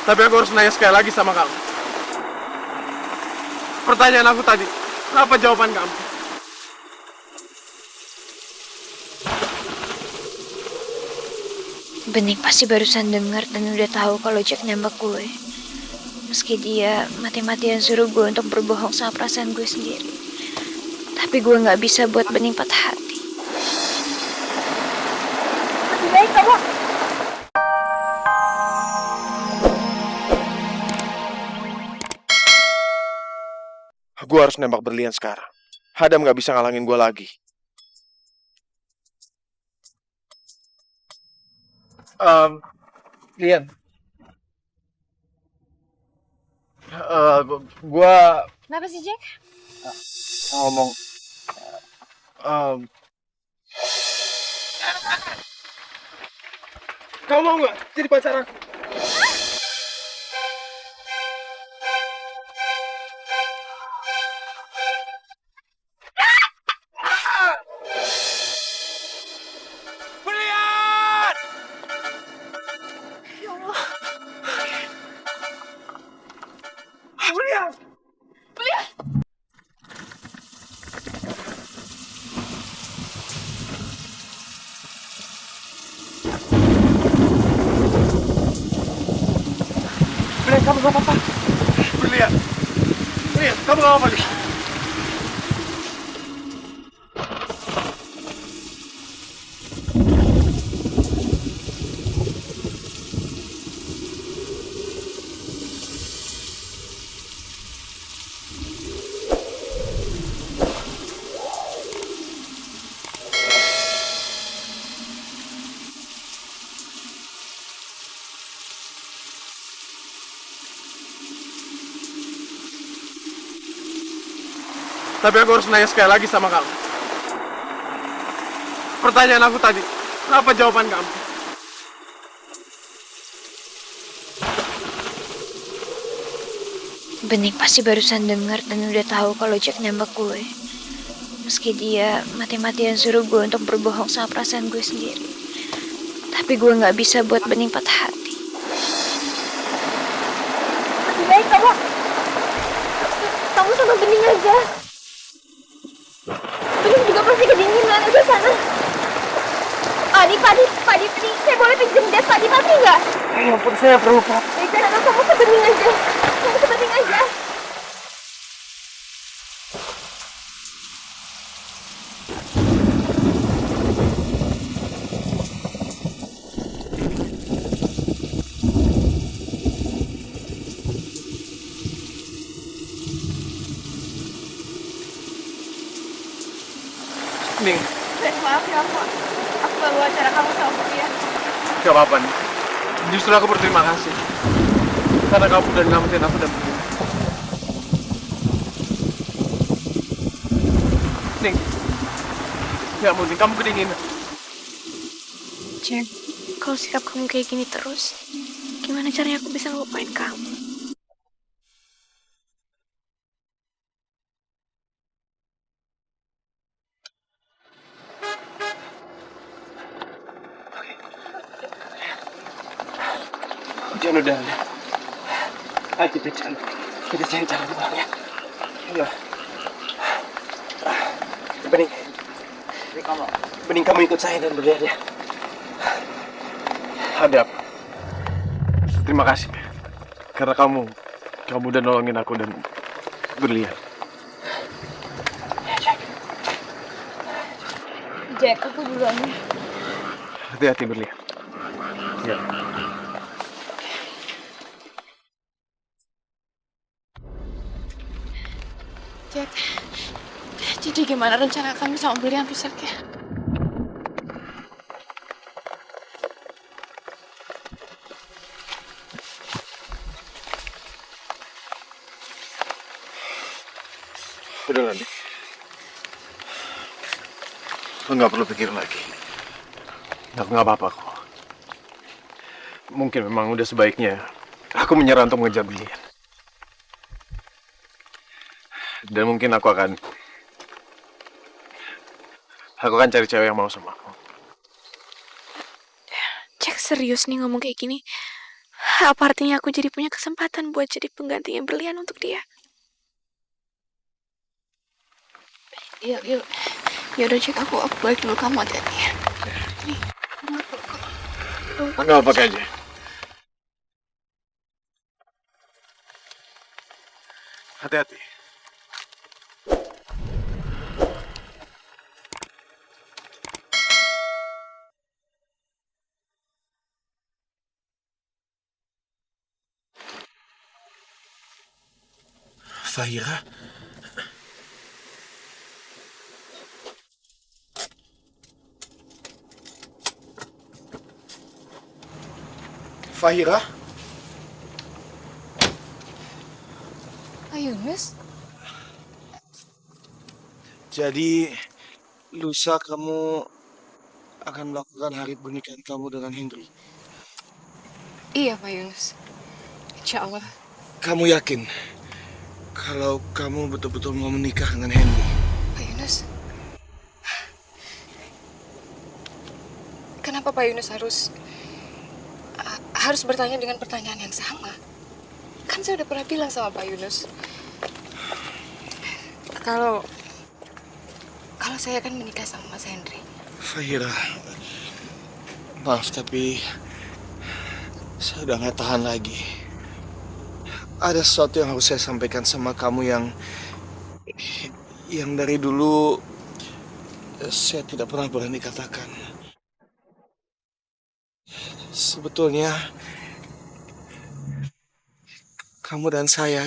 Tapi aku harus nanya sekali lagi sama kamu. Pertanyaan aku tadi, apa jawaban kamu? Bening pasti barusan dengar dan udah tahu kalau Jack nembak gue. Meski dia mati-matian suruh gue untuk berbohong sama perasaan gue sendiri. Tapi gue gak bisa buat Bening patah hati. Lebih baik kamu... Gue harus nembak berlian sekarang. Hadam gak bisa ngalangin gue lagi. Lian. Gue Kenapa sih, Jack? ngomong. Kamu mau gak jadi pacar aku? Berlian! Ya Allah. Berlian! Berlian! Berlian, kamu gak apa-apa? Berlian! Berlian, kamu gak apa-apa nih? Tapi aku harus nanya sekali lagi sama kamu. Pertanyaan aku tadi, apa jawaban kamu? Bening pasti barusan dengar dan udah tahu kalau Jack nembak gue. Meski dia mati-matian suruh gue untuk berbohong sama perasaan gue sendiri. Tapi gue gak bisa buat Bening patah hati. Lebih baik kamu sama Bening aja. Bening juga pasti kedinginan di sana. Padi, saya boleh pinjam jas Padi nggak? Ya ampun, saya perlu Pak. Jangan, kamu ke Bening aja. Kamu ke Bening aja. Nih, Maaf ya, aku ganggu acara kamu sama Berlian. gak apa-apa nih. Justru aku berterima kasih. Karena kamu udah nyelamatin aku dan Berlian. Ning, gak mungkin kamu kedinginan. Jack, kalau sikap kamu kayak gini terus, gimana caranya aku bisa ngelupain kamu? Hujan udah ada. Ayo kita cari cara pulang ya. Ayo. Bening. Bening kamu ikut saya dan Berlian ya. Hadap. Terima kasih. Karena kamu udah nolongin aku dan Berlian. Jack, aku duluan ya. Hati-hati Berlian. Ya. Jack, jadi gimana rencana kami sama Berlian rusaknya? Udah nanti. Lo nggak perlu pikir lagi. Nggak apa-apa kok. Mungkin memang udah sebaiknya aku menyerah untuk mengejar Berlian. Dan mungkin aku akan cari cewek yang mau sama aku. Jack serius nih ngomong kayak gini. Apa artinya aku jadi punya kesempatan buat jadi penggantinya berlian untuk dia? Yuk, yuk. Ya udah cek aku balik dulu, kamu hati-hati ya. Nih, Nggak apa aja. Hati-hati. Fahira? Fahira? Kak Yunus? Jadi, lusa kamu akan melakukan hari pernikahan kamu dengan Hendry. Iya, Pak Yunus. Insya Allah. Kamu yakin kalau kamu betul-betul mau menikah dengan Henry? Pak Yunus. Kenapa Pak Yunus harus bertanya dengan pertanyaan yang sama? Kan saya udah pernah bilang sama Pak Yunus. Kalau saya akan menikah sama Mas Henry. Fahira, maaf tapi saya udah nggak tahan lagi. Ada sesuatu yang harus saya sampaikan sama kamu yang dari dulu saya tidak pernah berani katakan. Sebetulnya kamu dan saya,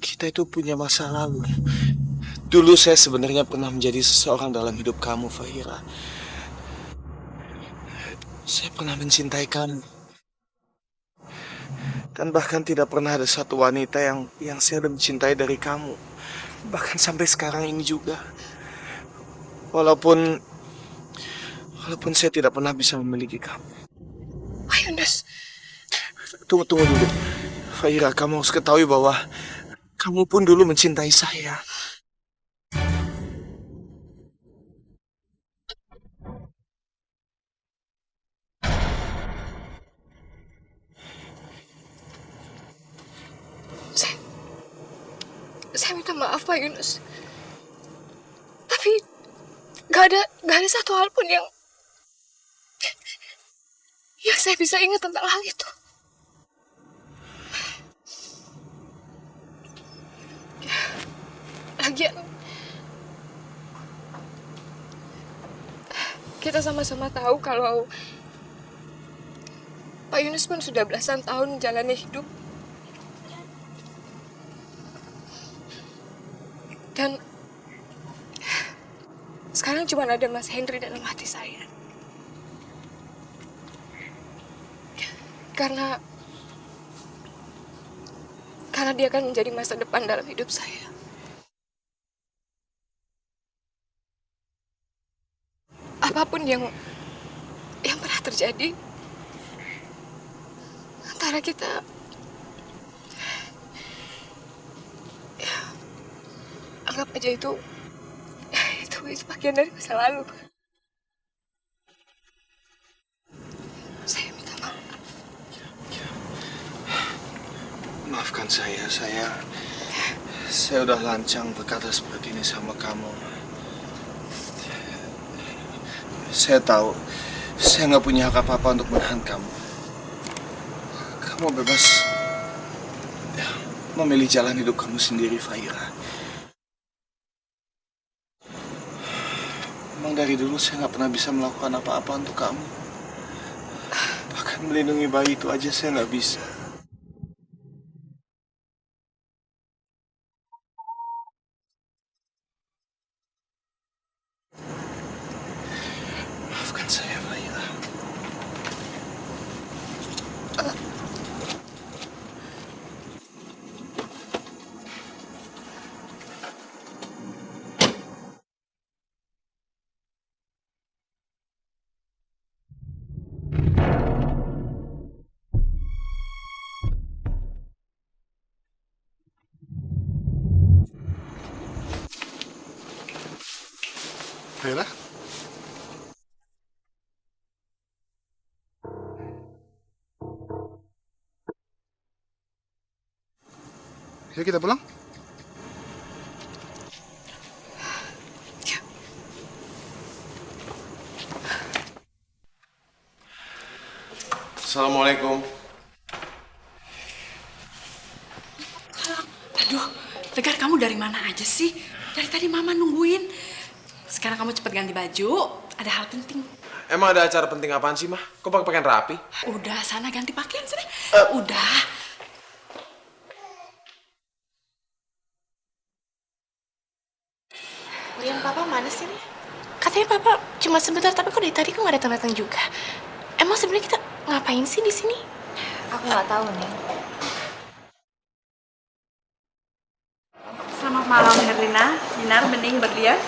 kita itu punya masa lalu. Dulu saya sebenarnya pernah menjadi seseorang dalam hidup kamu, Fahira. Saya pernah mencintai kamu. Dan bahkan tidak pernah ada satu wanita yang saya lebih mencintai dari kamu. Bahkan sampai sekarang ini juga. Walaupun saya tidak pernah bisa memiliki kamu. Pak Yunus. Tunggu dulu. Fahira, kamu harus ketahui bahwa kamu pun dulu mencintai saya. Saya minta maaf Pak Yunus. Tapi gak ada satu hal pun yang saya bisa ingat tentang hal itu. Lagian kita sama-sama tahu kalau Pak Yunus pun sudah belasan tahun menjalani hidup. Dan sekarang cuma ada Mas Henry dalam hati saya. Karena dia akan menjadi masa depan dalam hidup saya. Apapun yang pernah terjadi antara kita, ya, anggap aja itu bagian dari masa lalu. Saya minta maaf. Maafkan saya udah lancang berkata seperti ini sama kamu. Saya tahu, saya nggak punya hak apa-apa untuk menahan kamu. Kamu bebas memilih jalan hidup kamu sendiri, Fahira. Memang dari dulu saya nggak pernah bisa melakukan apa-apa untuk kamu. Bahkan melindungi bayi itu aja saya nggak bisa. Maafkan saya, Fahira. Yuk kita pulang. Assalamualaikum. Aduh, Tegar, kamu dari mana aja sih? Dari tadi Mama nungguin. Sekarang kamu cepet ganti baju, ada hal penting. Emang ada acara penting apaan sih, Mah? Kok pakai pakaian rapi? Udah, sana ganti pakaian sini. Udah. Lian, Papa mana sih nih? Katanya Papa cuma sebentar, tapi kok dari tadi kok nggak datang-datang juga? Emang sebenarnya kita ngapain sih di sini? Aku nggak tahu nih. Selamat malam, Herlina. Dinar, Bening, Berlian.